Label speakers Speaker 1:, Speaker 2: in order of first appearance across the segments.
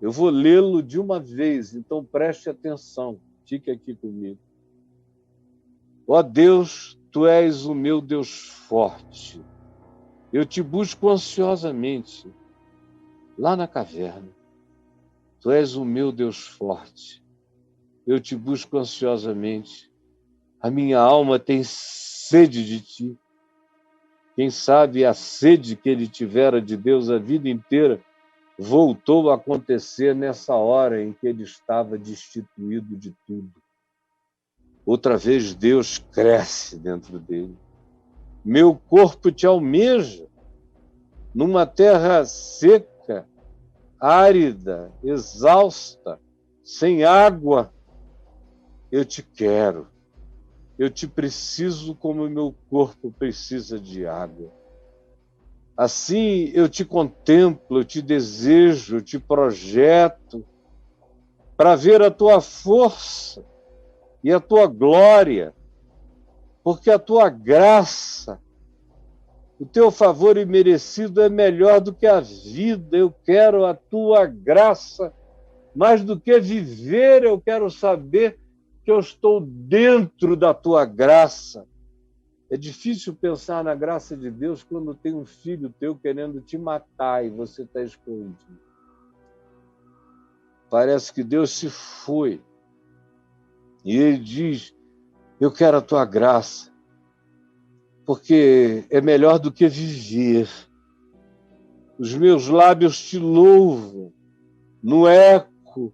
Speaker 1: Eu vou lê-lo de uma vez, então preste atenção, fique aqui comigo. Ó Deus, tu és o meu Deus forte. Eu te busco ansiosamente, lá na caverna. Tu és o meu Deus forte. Eu te busco ansiosamente. A minha alma tem sede de ti. Quem sabe a sede que ele tivera de Deus a vida inteira voltou a acontecer nessa hora em que ele estava destituído de tudo. Outra vez Deus cresce dentro dele. Meu corpo te almeja numa terra seca, árida, exausta, sem água. Eu te quero. Eu te preciso como o meu corpo precisa de água. Assim eu te contemplo, eu te desejo, eu te projeto para ver a tua força e a tua glória, porque a tua graça, o teu favor imerecido é melhor do que a vida. Eu quero a tua graça, mais do que viver, eu quero saber que eu estou dentro da tua graça. É difícil pensar na graça de Deus quando tem um filho teu querendo te matar e você está escondido. Parece que Deus se foi. E ele diz, eu quero a tua graça, porque é melhor do que viver. Os meus lábios te louvam. No eco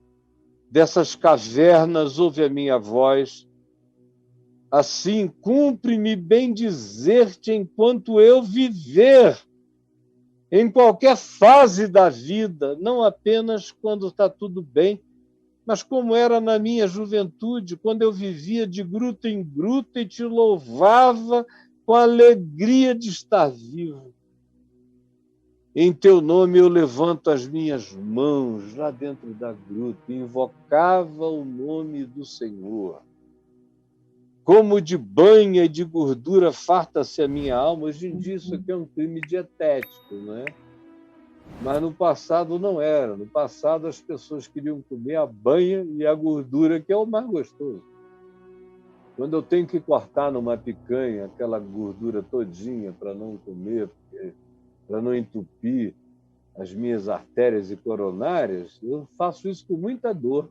Speaker 1: dessas cavernas ouve a minha voz. Assim, cumpre-me bem dizer-te enquanto eu viver, em qualquer fase da vida, não apenas quando está tudo bem, mas como era na minha juventude, quando eu vivia de gruta em gruta e te louvava com a alegria de estar vivo. Em teu nome eu levanto as minhas mãos lá dentro da gruta e invocava o nome do Senhor. Como de banha e de gordura farta-se a minha alma. Hoje em dia isso aqui é um crime dietético, não é? Mas no passado não era. No passado as pessoas queriam comer a banha e a gordura, que é o mais gostoso. Quando eu tenho que cortar numa picanha aquela gordura todinha para não comer, para não entupir as minhas artérias e coronárias, eu faço isso com muita dor,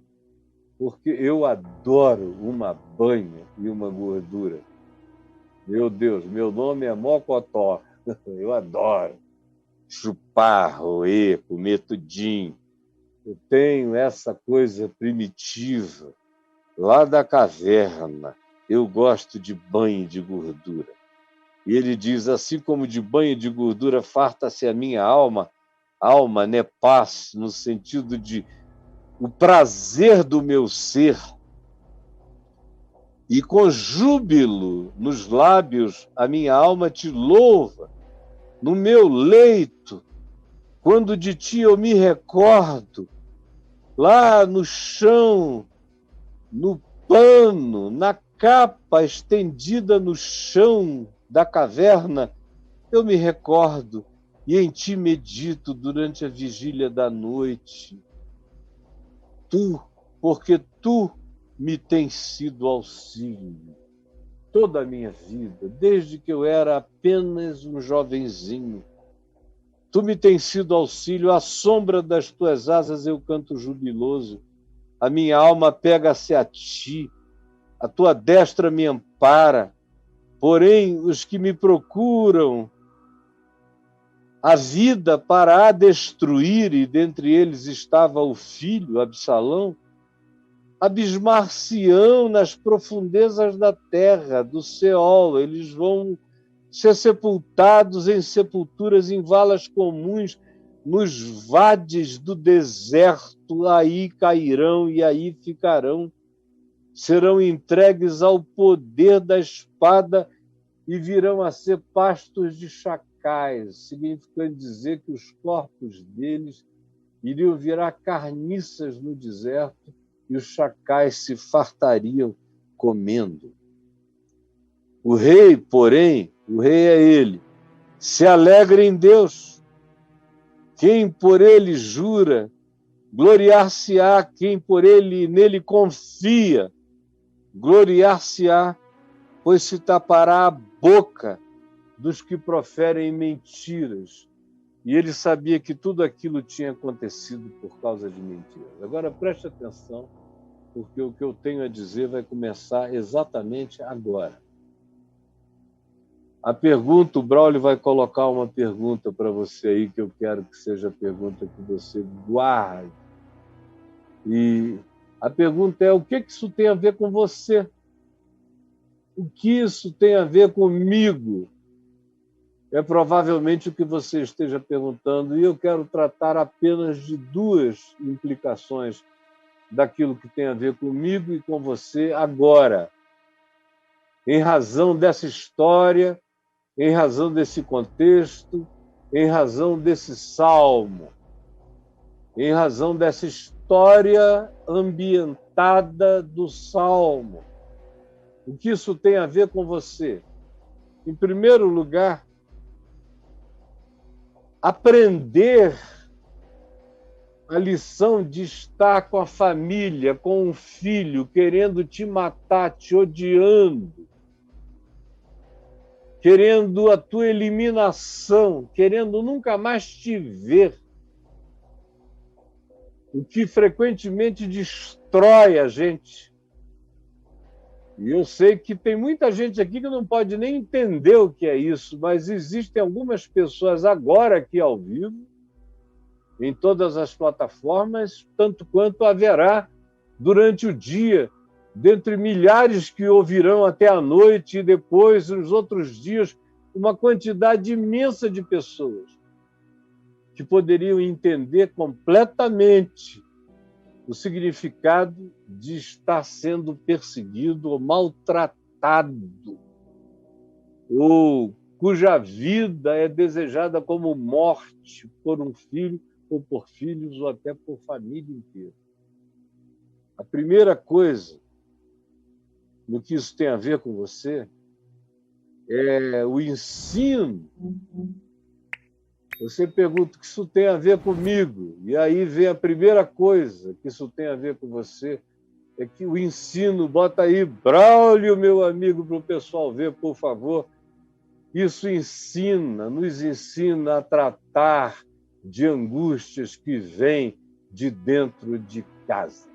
Speaker 1: porque eu adoro uma banha e uma gordura. Meu Deus, meu nome é Mocotó. Eu adoro chupar, roer, comer tudinho. Eu tenho essa coisa primitiva lá da caverna. Eu gosto de banho de gordura. E ele diz, assim como de banho de gordura farta-se a minha alma, alma, né, paz, no sentido de o prazer do meu ser, e com júbilo nos lábios a minha alma te louva. No meu leito, quando de ti eu me recordo, lá no chão, no pano, na capa estendida no chão da caverna, eu me recordo e em ti medito durante a vigília da noite. Tu, porque tu me tens sido auxílio toda a minha vida, desde que eu era apenas um jovenzinho. Tu me tens sido auxílio, à sombra das tuas asas eu canto jubiloso. A minha alma pega-se a ti, a tua destra me ampara. Porém, os que me procuram a vida para a destruir, e dentre eles estava o filho, Absalão, abismar-se-ão nas profundezas da terra, do Seol. Eles vão ser sepultados em sepulturas, em valas comuns, nos vades do deserto, aí cairão e aí ficarão. Serão entregues ao poder da espada e virão a ser pastos de chacais, significando dizer que os corpos deles iriam virar carniças no deserto e os chacais se fartariam comendo. O rei, porém, o rei é ele, se alegra em Deus. Quem por ele jura Gloriar-se-á quem por ele nele confia. Gloriar-se-á, pois se tapará a boca dos que proferem mentiras. E ele sabia que tudo aquilo tinha acontecido por causa de mentiras. Agora preste atenção, porque o que eu tenho a dizer vai começar exatamente agora. A pergunta, o Braulio vai colocar uma pergunta para você aí, que eu quero que seja a pergunta que você guarde. E a pergunta é: o que isso tem a ver com você? O que isso tem a ver comigo? É provavelmente o que você esteja perguntando, e eu quero tratar apenas de duas implicações daquilo que tem a ver comigo e com você agora, em razão dessa história, em razão desse contexto, em razão desse salmo, em razão dessa história ambientada do salmo. O que isso tem a ver com você? Em primeiro lugar, aprender a lição de estar com a família, com um filho, querendo te matar, te odiando, querendo a tua eliminação, querendo nunca mais te ver, o que frequentemente destrói a gente. E eu sei que tem muita gente aqui que não pode nem entender o que é isso, mas existem algumas pessoas agora aqui ao vivo, em todas as plataformas, tanto quanto haverá durante o dia, dentre milhares que ouvirão até a noite e depois, nos outros dias, uma quantidade imensa de pessoas que poderiam entender completamente o significado de estar sendo perseguido ou maltratado, ou cuja vida é desejada como morte por um filho, ou por filhos, ou até por família inteira. A primeira coisa no que isso tem a ver com você é o ensino. Você pergunta o que isso tem a ver comigo, e aí vem a primeira coisa que isso tem a ver com você, é que o ensino, bota aí, Braulio, meu amigo, para o pessoal ver, por favor. Isso ensina, nos ensina a tratar de angústias que vêm de dentro de casa.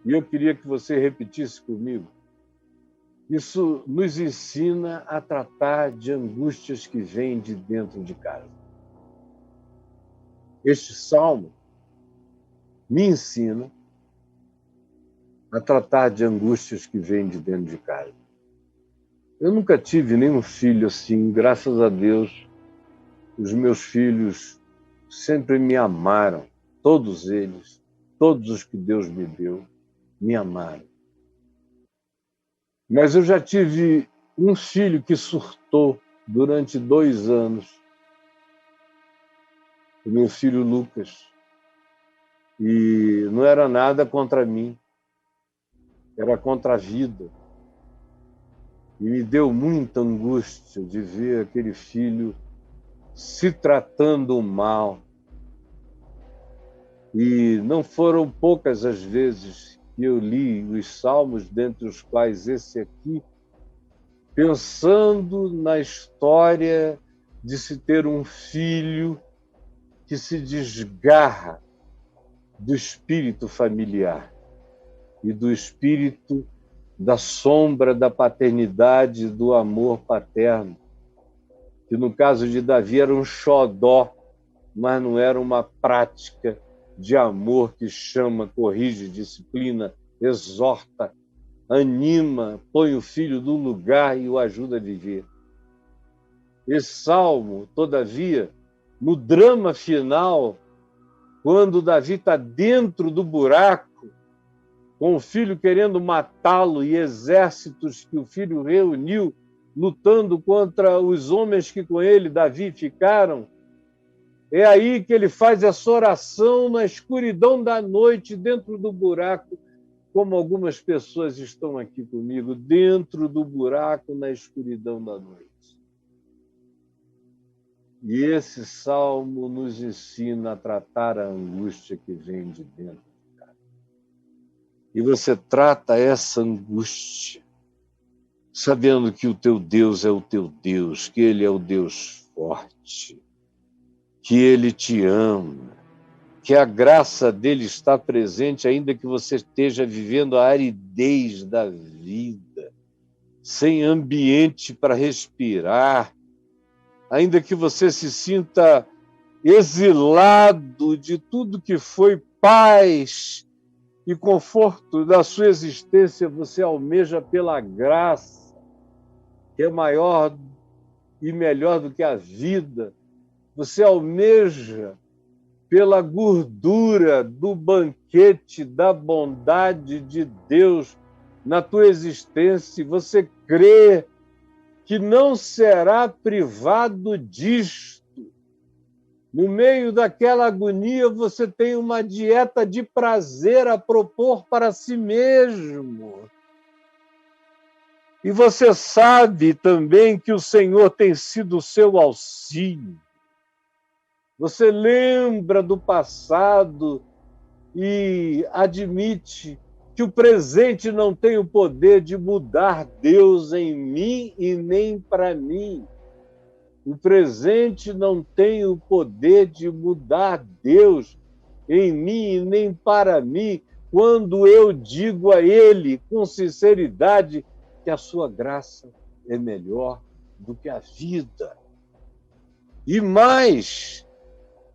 Speaker 1: E eu queria que você repetisse comigo. Isso nos ensina a tratar de angústias que vêm de dentro de casa. Este salmo me ensina a tratar de angústias que vêm de dentro de casa. Eu nunca tive nenhum filho assim, graças a Deus. Os meus filhos sempre me amaram, todos eles, todos os que Deus me deu, me amaram. Mas eu já tive um filho que surtou durante 2 anos, o meu filho Lucas, e não era nada contra mim, era contra a vida. E me deu muita angústia de ver aquele filho se tratando mal. E não foram poucas as vezes que eu li os salmos, dentre os quais esse aqui, pensando na história de se ter um filho que se desgarra do espírito familiar e do espírito da sombra da paternidade, do amor paterno, que no caso de Davi era um xodó, mas não era uma prática de amor que chama, corrige, disciplina, exorta, anima, põe o filho no lugar e o ajuda a viver. Esse salmo, todavia, no drama final, quando Davi está dentro do buraco, com o filho querendo matá-lo e exércitos que o filho reuniu, lutando contra os homens que com ele, Davi, ficaram, é aí que ele faz essa oração na escuridão da noite, dentro do buraco, como algumas pessoas estão aqui comigo, dentro do buraco, na escuridão da noite. E esse salmo nos ensina a tratar a angústia que vem de dentro. E você trata essa angústia sabendo que o teu Deus é o teu Deus, que Ele é o Deus forte, que Ele te ama, que a graça dele está presente, ainda que você esteja vivendo a aridez da vida, sem ambiente para respirar, ainda que você se sinta exilado de tudo que foi paz e conforto da sua existência, você almeja pela graça, que é maior e melhor do que a vida, você almeja pela gordura do banquete da bondade de Deus na tua existência, e você crê que não será privado disto. No meio daquela agonia, você tem uma dieta de prazer a propor para si mesmo. E você sabe também que o Senhor tem sido o seu auxílio. Você lembra do passado e admite que o presente não tem o poder de mudar Deus em mim e nem para mim. O presente não tem o poder de mudar Deus em mim e nem para mim, quando eu digo a Ele com sinceridade que a sua graça é melhor do que a vida. E mais,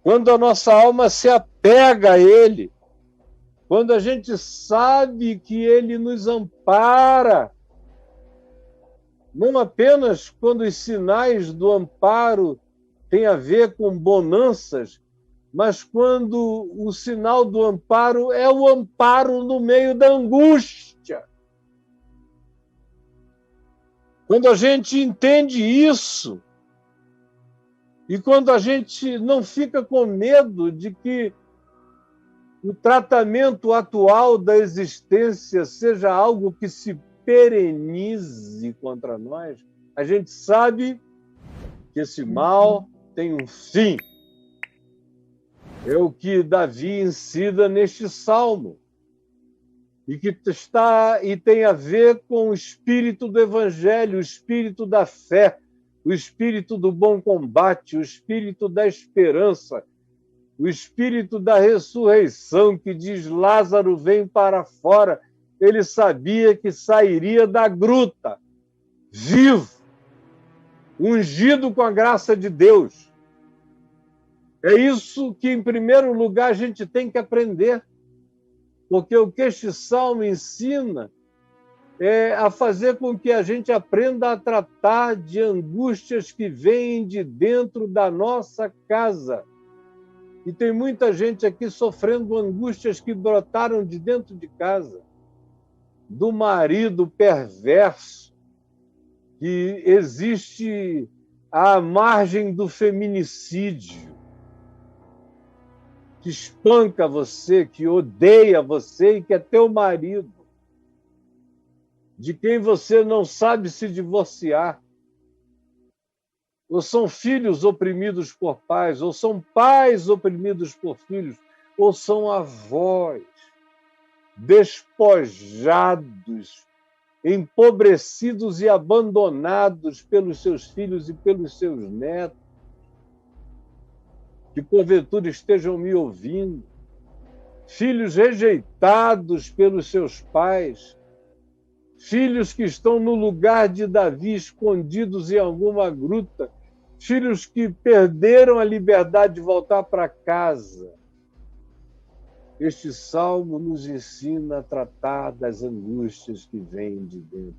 Speaker 1: quando a nossa alma se apega a Ele, quando a gente sabe que Ele nos ampara, não apenas quando os sinais do amparo têm a ver com bonanças, mas quando o sinal do amparo é o amparo no meio da angústia. Quando a gente entende isso, e quando a gente não fica com medo de que o tratamento atual da existência seja algo que se perenize contra nós, a gente sabe que esse mal tem um fim. É o que Davi ensina neste salmo, e que tem a ver com o espírito do evangelho, o espírito da fé, o espírito do bom combate, o espírito da esperança, o espírito da ressurreição, que diz: Lázaro, vem para fora. Ele sabia que sairia da gruta, vivo, ungido com a graça de Deus. É isso que, em primeiro lugar, a gente tem que aprender, porque o que este salmo ensina é a fazer com que a gente aprenda a tratar de angústias que vêm de dentro da nossa casa. E tem muita gente aqui sofrendo angústias que brotaram de dentro de casa, do marido perverso, que existe à margem do feminicídio, que espanca você, que odeia você e que é teu marido, de quem você não sabe se divorciar. Ou são filhos oprimidos por pais, ou são pais oprimidos por filhos, ou são avós despojados, empobrecidos e abandonados pelos seus filhos e pelos seus netos, que porventura estejam me ouvindo, filhos rejeitados pelos seus pais, filhos que estão no lugar de Davi, escondidos em alguma gruta, filhos que perderam a liberdade de voltar para casa. Este salmo nos ensina a tratar das angústias que vêm de dentro.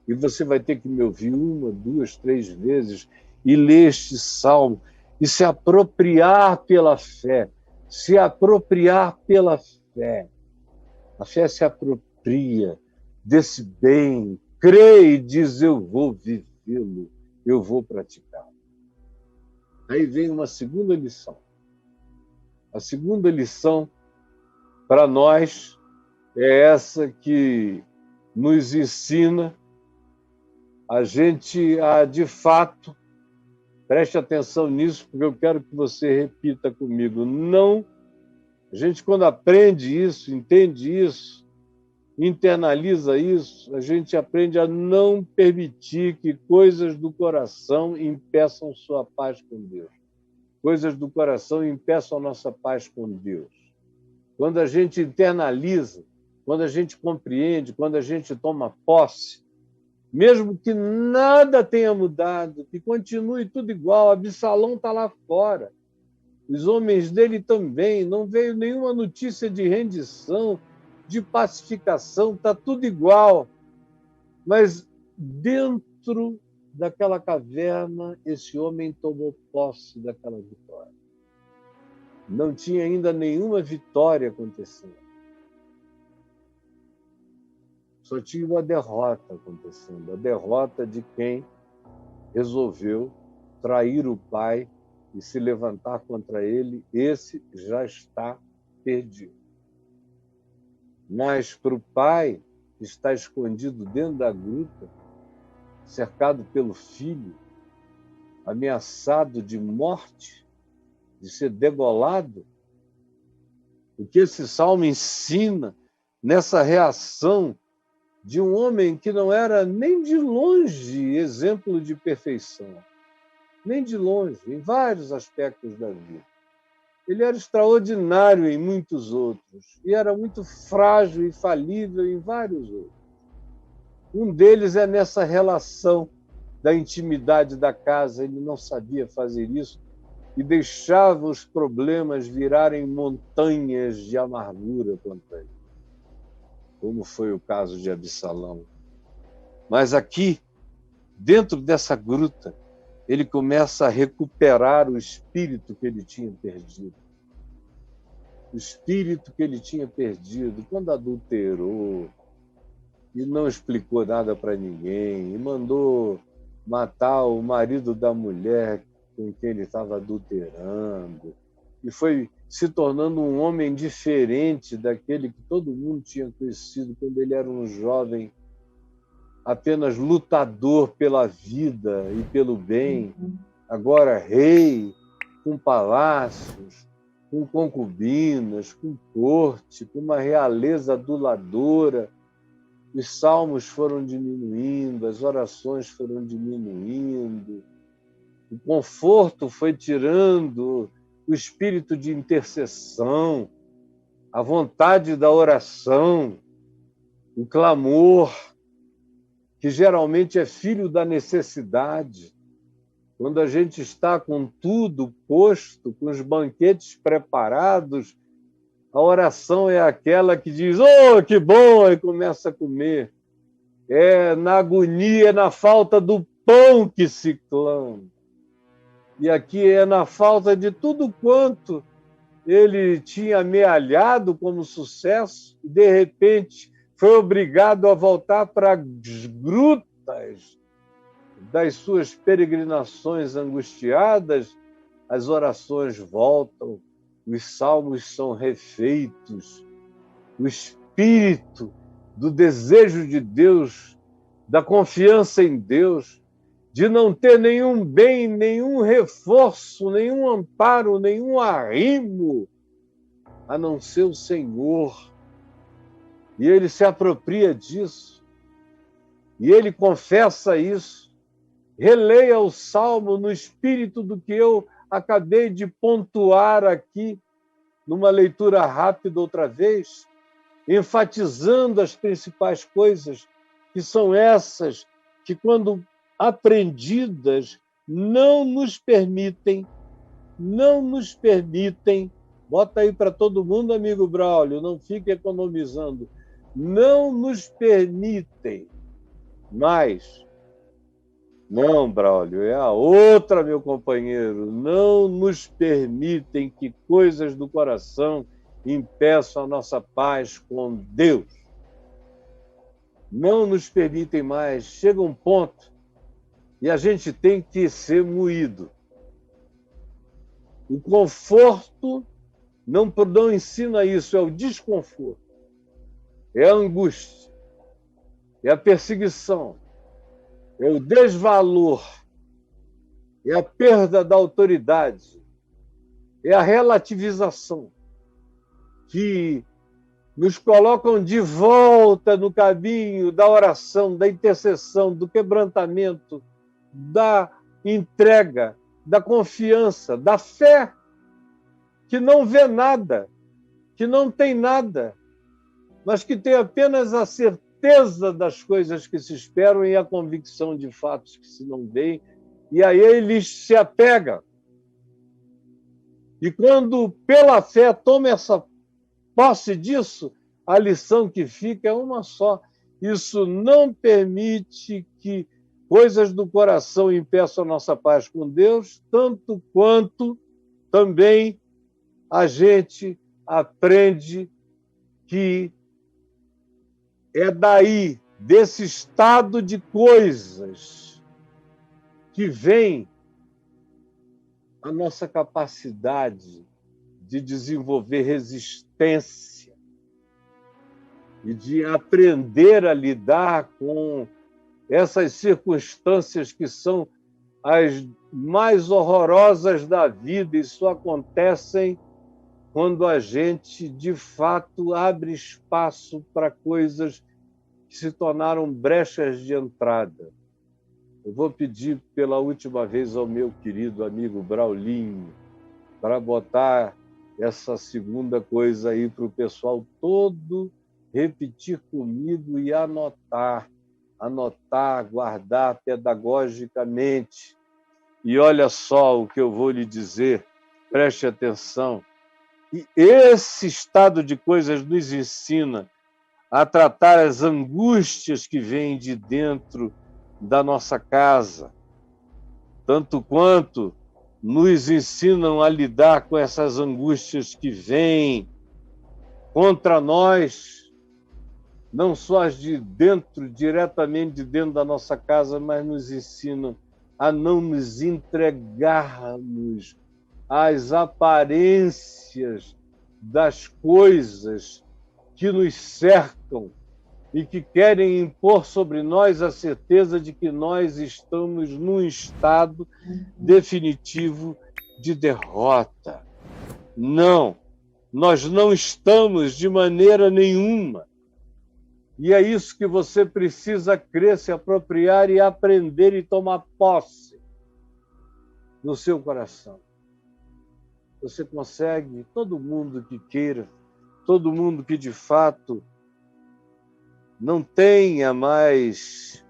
Speaker 1: E você vai ter que me ouvir 1, 2, 3 vezes e ler este salmo e se apropriar pela fé. Se apropriar pela fé. A fé se apropria desse bem, crê e diz: eu vou vivê-lo, eu vou praticá-lo. Aí vem uma segunda lição. A segunda lição para nós é essa que nos ensina a gente a, de fato, Preste atenção nisso, porque eu quero que você repita comigo. Não. A gente, quando aprende isso, entende isso, internaliza isso, a gente aprende a não permitir que coisas do coração impeçam sua paz com Deus. Coisas do coração impeçam a nossa paz com Deus. Quando a gente internaliza, quando a gente compreende, quando a gente toma posse, mesmo que nada tenha mudado, que continue tudo igual, Absalão está lá fora, os homens dele também, não veio nenhuma notícia de rendição, de pacificação, está tudo igual. Mas dentro daquela caverna, esse homem tomou posse daquela vitória. Não tinha ainda nenhuma vitória acontecendo. Só tinha uma derrota acontecendo, a derrota de quem resolveu trair o pai e se levantar contra ele. Esse já está perdido. Mas para o pai, que está escondido dentro da gruta, cercado pelo filho, ameaçado de morte, de ser degolado, o que esse salmo ensina nessa reação de um homem que não era nem de longe exemplo de perfeição, nem de longe, em vários aspectos da vida. Ele era extraordinário em muitos outros e era muito frágil e falível em vários outros. Um deles é nessa relação da intimidade da casa. Ele não sabia fazer isso e deixava os problemas virarem montanhas de amargura contra ele, como foi o caso de Absalão. Mas aqui, dentro dessa gruta, ele começa a recuperar o espírito que ele tinha perdido. O espírito que ele tinha perdido quando adulterou e não explicou nada para ninguém, e mandou matar o marido da mulher com quem ele estava adulterando, e foi se tornando um homem diferente daquele que todo mundo tinha conhecido quando ele era um jovem, apenas lutador pela vida e pelo bem, agora rei, com palácios, com concubinas, com corte, com uma realeza aduladora. Os salmos foram diminuindo, as orações foram diminuindo, o conforto foi tirando, o espírito de intercessão, a vontade da oração, o clamor, que geralmente é filho da necessidade. Quando a gente está com tudo posto, com os banquetes preparados, a oração é aquela que diz: "Oh, que bom!" e começa a comer. É na agonia, é na falta do pão que se clama. E aqui é na falta de tudo quanto ele tinha amealhado como sucesso, e de repente foi obrigado a voltar para as grutas das suas peregrinações angustiadas. As orações voltam, os salmos são refeitos, o espírito do desejo de Deus, da confiança em Deus, de não ter nenhum bem, nenhum reforço, nenhum amparo, nenhum arrimo, a não ser o Senhor. E ele se apropria disso, e ele confessa isso. Releia o salmo no espírito do que eu acabei de pontuar aqui, numa leitura rápida outra vez, enfatizando as principais coisas, que são essas que, quando aprendidas, não nos permitem, bota aí para todo mundo, amigo Braulio, não fique economizando, não nos permitem mais. Não, Braulio, é a outra, meu companheiro. Não nos permitem que coisas do coração impeçam a nossa paz com Deus. Não nos permitem mais. Chega um ponto e a gente tem que ser moído. O conforto não ensina isso, é o desconforto, é a angústia, é a perseguição, é o desvalor, é a perda da autoridade, é a relativização que nos colocam de volta no caminho da oração, da intercessão, do quebrantamento, da entrega, da confiança, da fé, que não vê nada, que não tem nada, mas que tem apenas a certeza das coisas que se esperam e a convicção de fatos que se não veem, e a eles se apega. E quando, pela fé, toma essa posse disso, a lição que fica é uma só. Isso não permite que coisas do coração impeçam a nossa paz com Deus, tanto quanto também a gente aprende que é daí, desse estado de coisas, que vem a nossa capacidade de desenvolver resistência e de aprender a lidar com essas circunstâncias que são as mais horrorosas da vida. Isso acontecem quando a gente, de fato, abre espaço para coisas que se tornaram brechas de entrada. Eu vou pedir pela última vez ao meu querido amigo Braulinho para botar essa segunda coisa aí para o pessoal todo repetir comigo e anotar, guardar pedagogicamente. E olha só o que eu vou lhe dizer, preste atenção. E esse estado de coisas nos ensina a tratar as angústias que vêm de dentro da nossa casa, tanto quanto nos ensinam a lidar com essas angústias que vêm contra nós, não só as de dentro, diretamente de dentro da nossa casa, mas nos ensinam a não nos entregarmos às aparências das coisas que nos cercam e que querem impor sobre nós a certeza de que nós estamos num estado definitivo de derrota. Não, nós não estamos de maneira nenhuma. E é isso que você precisa crer, se apropriar e aprender e tomar posse no seu coração. Você consegue, todo mundo que queira, todo mundo que de fato não tenha mais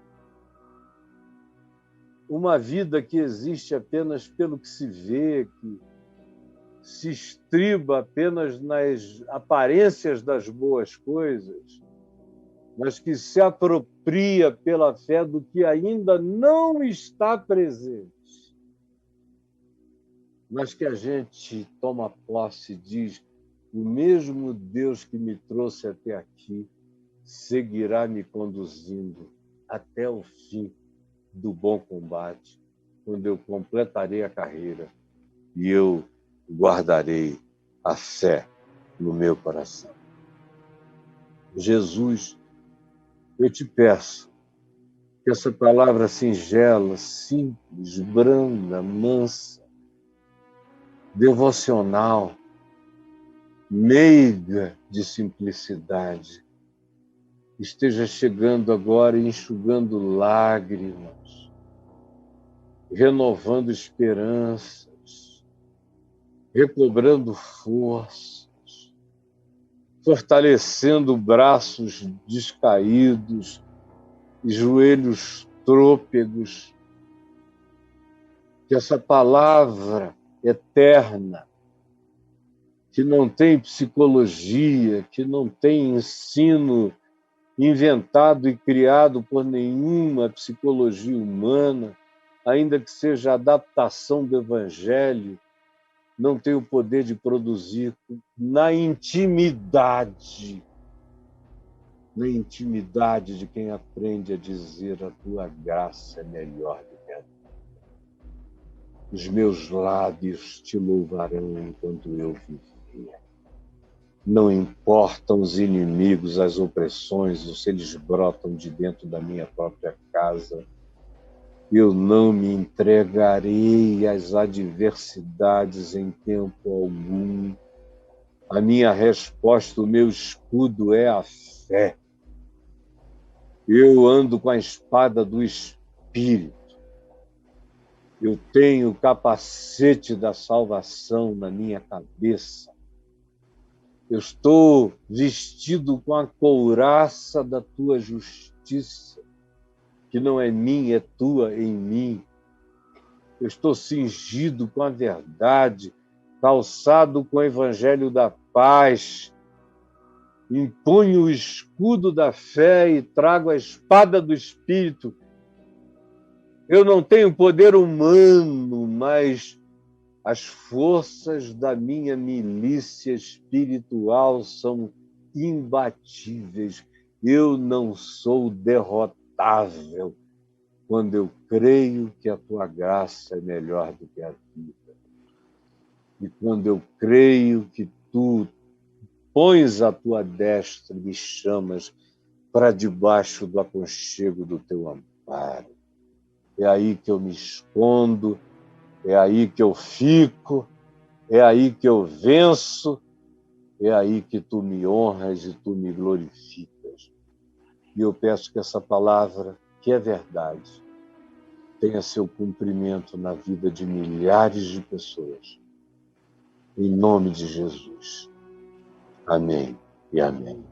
Speaker 1: uma vida que existe apenas pelo que se vê, que se estriba apenas nas aparências das boas coisas, mas que se apropria pela fé do que ainda não está presente. Mas que a gente toma posse e diz: o mesmo Deus que me trouxe até aqui seguirá me conduzindo até o fim do bom combate, quando eu completarei a carreira e eu guardarei a fé no meu coração. Jesus, eu te peço que essa palavra singela, simples, branda, mansa, devocional, meiga de simplicidade, esteja chegando agora e enxugando lágrimas, renovando esperanças, recobrando forças, fortalecendo braços descaídos e joelhos trôpegos. Que essa palavra eterna, que não tem psicologia, que não tem ensino inventado e criado por nenhuma psicologia humana, ainda que seja a adaptação do Evangelho, não tem o poder de produzir na intimidade de quem aprende a dizer: a tua graça é melhor do que a vida. Os meus lábios te louvarão enquanto eu viver. Não importam os inimigos, as opressões, ou se eles brotam de dentro da minha própria casa, Eu não me entregarei às adversidades em tempo algum. A minha resposta, o meu escudo é a fé. Eu ando com a espada do Espírito. Eu tenho o capacete da salvação na minha cabeça. Eu estou vestido com a couraça da tua justiça, que não é minha, é tua em mim. Eu estou cingido com a verdade, calçado com o evangelho da paz. Imponho o escudo da fé e trago a espada do Espírito. Eu não tenho poder humano, mas as forças da minha milícia espiritual são imbatíveis. Eu não sou derrotável quando eu creio que a tua graça é melhor do que a vida. E quando eu creio que tu pões a tua destra e me chamas para debaixo do aconchego do teu amparo. É aí que eu me escondo, é aí que eu fico, é aí que eu venço, é aí que tu me honras e tu me glorificas. E eu peço que essa palavra, que é verdade, tenha seu cumprimento na vida de milhares de pessoas. Em nome de Jesus. Amém e amém.